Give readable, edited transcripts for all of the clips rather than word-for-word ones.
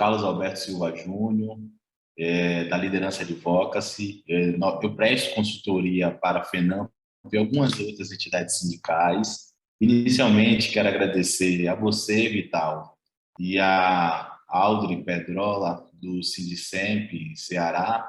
Carlos Alberto Silva Júnior, da liderança Advocacy. Eu presto consultoria para a FENAM e algumas outras entidades sindicais. Inicialmente, quero agradecer a você, Vital, e a Audrey Pedrola, do Sindicemp, Ceará,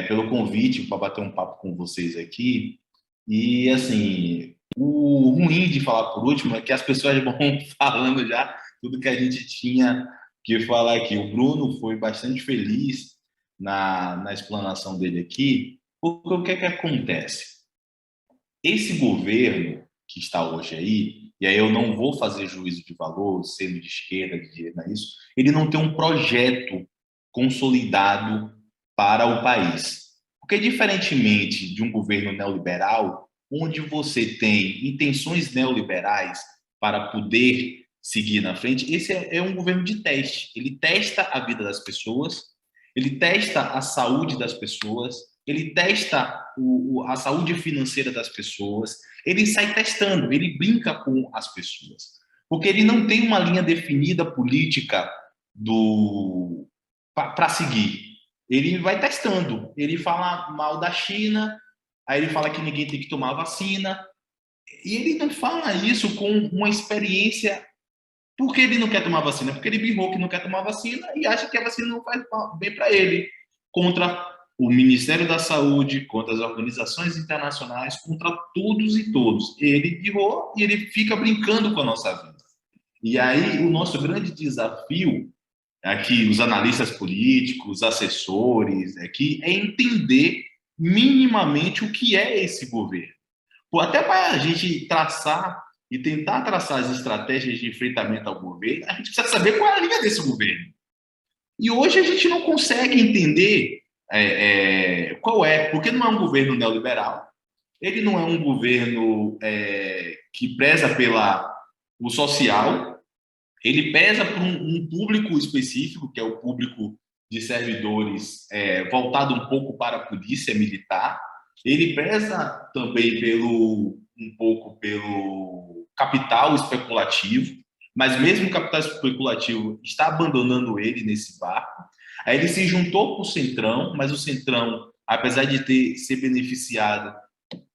pelo convite para bater um papo com vocês aqui. E, assim, o ruim de falar por último é que as pessoas vão falando já tudo que a gente tinha que falar aqui. O Bruno foi bastante feliz na explanação dele aqui, porque o que é que acontece? Esse governo que está hoje aí, e aí eu não vou fazer juízo de valor, sendo de esquerda, de direita, isso, ele não tem um projeto consolidado para o país. Porque, diferentemente de um governo neoliberal, onde você tem intenções neoliberais para poder seguir na frente, esse é um governo de teste. Ele testa a vida das pessoas, ele testa a saúde das pessoas, ele testa a saúde financeira das pessoas, ele sai testando, ele brinca com as pessoas. Porque ele não tem uma linha definida política para seguir. Ele vai testando. Ele fala mal da China, aí ele fala que ninguém tem que tomar vacina, e ele não fala isso com uma experiência. Porque ele não quer tomar vacina? Porque ele birrou que não quer tomar vacina e acha que a vacina não faz bem para ele. Contra o Ministério da Saúde, contra as organizações internacionais, contra todos e todos. Ele birrou e ele fica brincando com a nossa vida. E aí o nosso grande desafio aqui, os analistas políticos, os assessores aqui, é entender minimamente o que é esse governo. Até para a gente traçar e tentar traçar as estratégias de enfrentamento ao governo, a gente precisa saber qual é a linha desse governo. E hoje a gente não consegue entender qual é, porque não é um governo neoliberal, ele não é um governo que preza o social, ele pesa por um público específico, que é o público de servidores voltado um pouco para a polícia militar, ele preza também um pouco pelo capital especulativo, mas mesmo o capital especulativo está abandonando ele nesse barco. Aí ele se juntou com o Centrão, mas o Centrão, apesar de ser beneficiado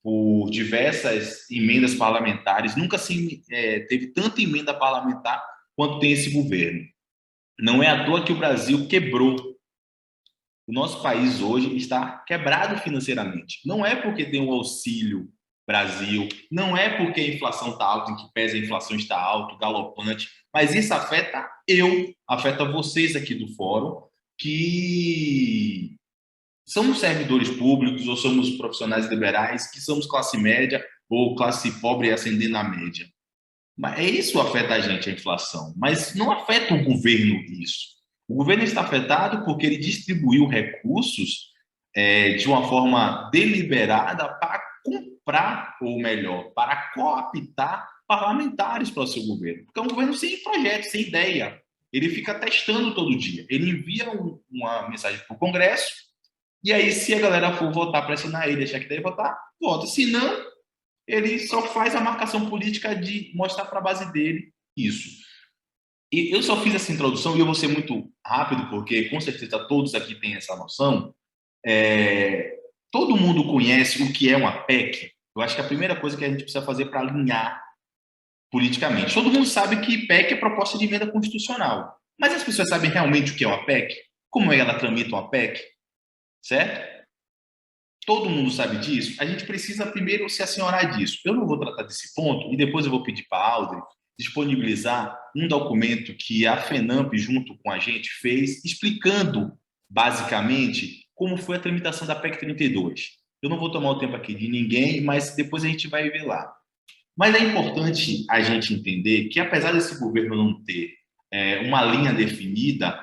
por diversas emendas parlamentares, nunca teve tanta emenda parlamentar quanto tem esse governo. Não é à toa que o Brasil quebrou. O nosso país hoje está quebrado financeiramente. Não é porque tem o Auxílio Brasil, não é porque a inflação está alta, em que pese a inflação está alta, galopante, mas isso afeta vocês aqui do fórum, que somos servidores públicos ou somos profissionais liberais, que somos classe média ou classe pobre ascendendo à média. Mas isso afeta a gente, a inflação, mas não afeta o governo isso. O governo está afetado porque ele distribuiu recursos de uma forma deliberada para comprar, ou melhor, para cooptar parlamentares para o seu governo. Porque é um governo sem projeto, sem ideia. Ele fica testando todo dia. Ele envia uma mensagem para o Congresso, e aí, se a galera for votar, pressionar ele, achar que deve votar, vota. Se não, ele só faz a marcação política de mostrar para a base dele isso. E eu só fiz essa introdução e eu vou ser muito rápido, porque com certeza todos aqui têm essa noção. Todo mundo conhece o que é uma PEC. Eu acho que a primeira coisa que a gente precisa fazer para alinhar politicamente. Todo mundo sabe que PEC é proposta de emenda constitucional. Mas as pessoas sabem realmente o que é uma PEC? Como é que ela tramita uma PEC? Certo? Todo mundo sabe disso. A gente precisa primeiro se assenhorar disso. Eu não vou tratar desse ponto e depois eu vou pedir para a Audrey disponibilizar um documento que a FENAMP, junto com a gente, fez, explicando, basicamente, como foi a tramitação da PEC 32. Eu não vou tomar o tempo aqui de ninguém, mas depois a gente vai ver lá. Mas é importante a gente entender que, apesar desse governo não ter uma linha definida,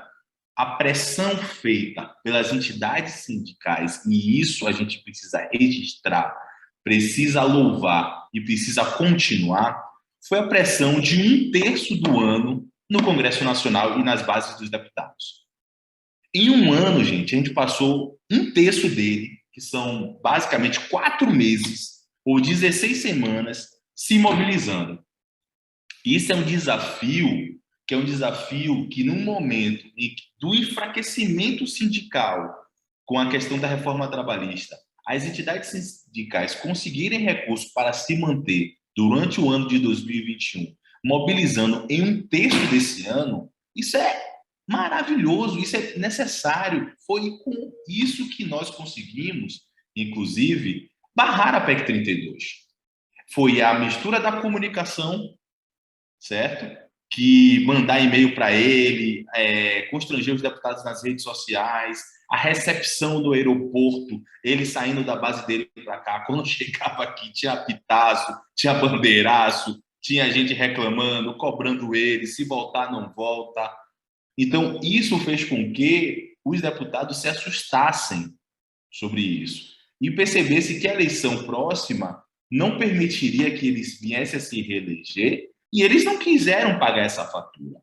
a pressão feita pelas entidades sindicais, e isso a gente precisa registrar, precisa louvar e precisa continuar, foi a pressão de 1/3 do ano no Congresso Nacional e nas bases dos deputados. Em um ano, gente, a gente passou 1/3 dele, que são basicamente 4 meses ou 16 semanas, se mobilizando. Isso é um desafio que é um desafio que, num momento do enfraquecimento sindical com a questão da reforma trabalhista, as entidades sindicais conseguirem recursos para se manter durante o ano de 2021, mobilizando em um terço desse ano, isso é maravilhoso, isso é necessário. Foi com isso que nós conseguimos, inclusive, barrar a PEC 32. Foi a mistura da comunicação, certo? Que mandar e-mail para ele, constranger os deputados nas redes sociais, a recepção do aeroporto, ele saindo da base dele para cá, quando chegava aqui tinha pitaço, tinha bandeiraço, tinha gente reclamando, cobrando ele, se voltar não volta. Então, isso fez com que os deputados se assustassem sobre isso e percebessem que a eleição próxima não permitiria que eles viessem a se reeleger e eles não quiseram pagar essa fatura.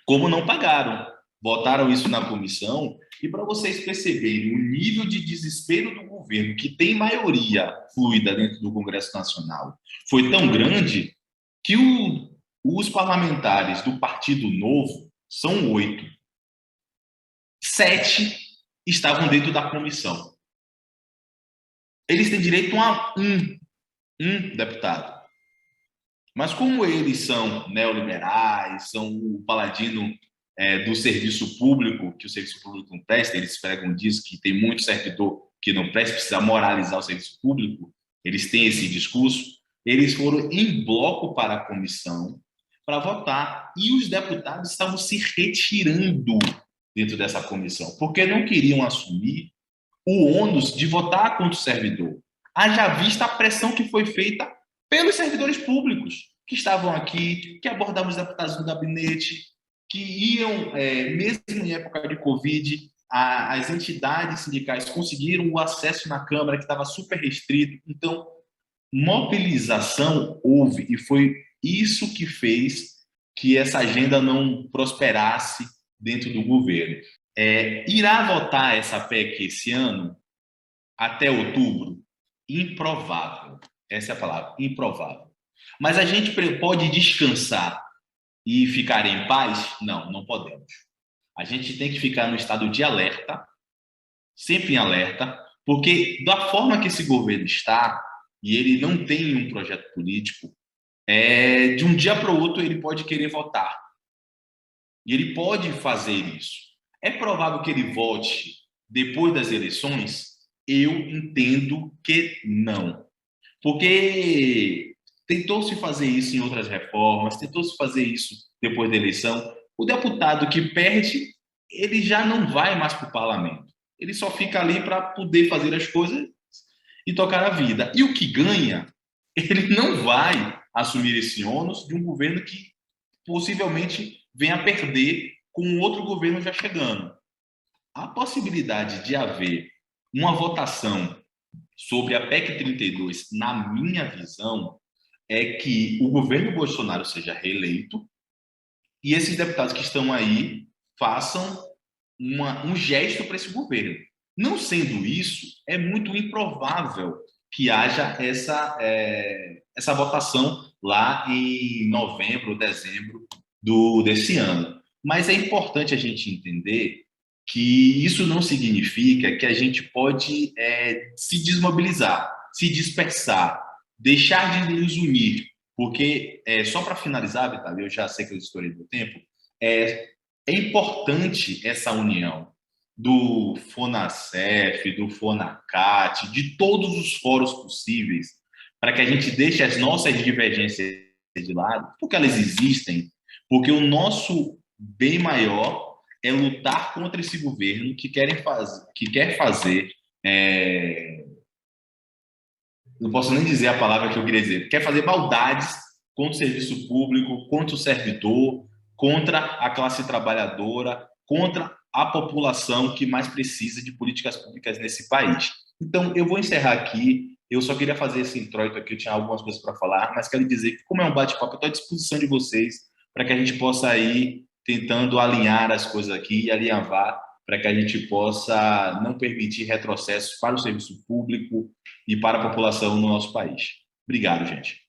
Como não pagaram, botaram isso na comissão e para vocês perceberem o nível de desespero do governo, que tem maioria fluida dentro do Congresso Nacional, foi tão grande que os parlamentares do Partido Novo são 8. 7 estavam dentro da comissão. Eles têm direito a um deputado. Mas como eles são neoliberais, são o paladino do serviço público, que o serviço público não presta, eles pregam disso, que tem muito servidor que não presta, precisa moralizar o serviço público, eles têm esse discurso, eles foram em bloco para a comissão para votar, e os deputados estavam se retirando dentro dessa comissão, porque não queriam assumir o ônus de votar contra o servidor. Haja vista a pressão que foi feita pelos servidores públicos que estavam aqui, que abordavam os deputados do gabinete, que iam, mesmo em época de Covid, as entidades sindicais conseguiram o acesso na Câmara, que estava super restrito. Então, mobilização houve, e foi isso que fez que essa agenda não prosperasse dentro do governo. Irá votar essa PEC esse ano, até outubro? Improvável. Essa é a palavra, improvável. Mas a gente pode descansar e ficar em paz? Não, não podemos. A gente tem que ficar no estado de alerta, sempre em alerta, porque da forma que esse governo está, e ele não tem um projeto político, de um dia para o outro ele pode querer votar. E ele pode fazer isso. É provável que ele vote depois das eleições? Eu entendo que não. Porque tentou-se fazer isso em outras reformas, tentou-se fazer isso depois da eleição. O deputado que perde, ele já não vai mais para o parlamento. Ele só fica ali para poder fazer as coisas e tocar a vida. E o que ganha, ele não vai assumir esse ônus de um governo que possivelmente venha a perder com outro governo já chegando. A possibilidade de haver uma votação sobre a PEC 32, na minha visão, é que o governo Bolsonaro seja reeleito e esses deputados que estão aí façam um gesto para esse governo. Não sendo isso, é muito improvável que haja essa votação lá em novembro, dezembro desse ano. Mas é importante a gente entender que isso não significa que a gente pode se desmobilizar, se dispersar, deixar de nos unir, porque, só para finalizar, Vital, eu já sei que eu estourei do tempo, é importante essa união do FONASEF, do FONACAT, de todos os fóruns possíveis, para que a gente deixe as nossas divergências de lado, porque elas existem, porque o nosso bem maior é lutar contra esse governo que quer fazer, não posso nem dizer a palavra que eu queria dizer, quer fazer maldades contra o serviço público, contra o servidor, contra a classe trabalhadora, contra a população que mais precisa de políticas públicas nesse país. Então, eu vou encerrar aqui. Eu só queria fazer esse introito aqui, eu tinha algumas coisas para falar, mas quero dizer que, como é um bate-papo, eu estou à disposição de vocês para que a gente possa ir tentando alinhar as coisas aqui e alinhavar para que a gente possa não permitir retrocessos para o serviço público e para a população no nosso país. Obrigado, gente.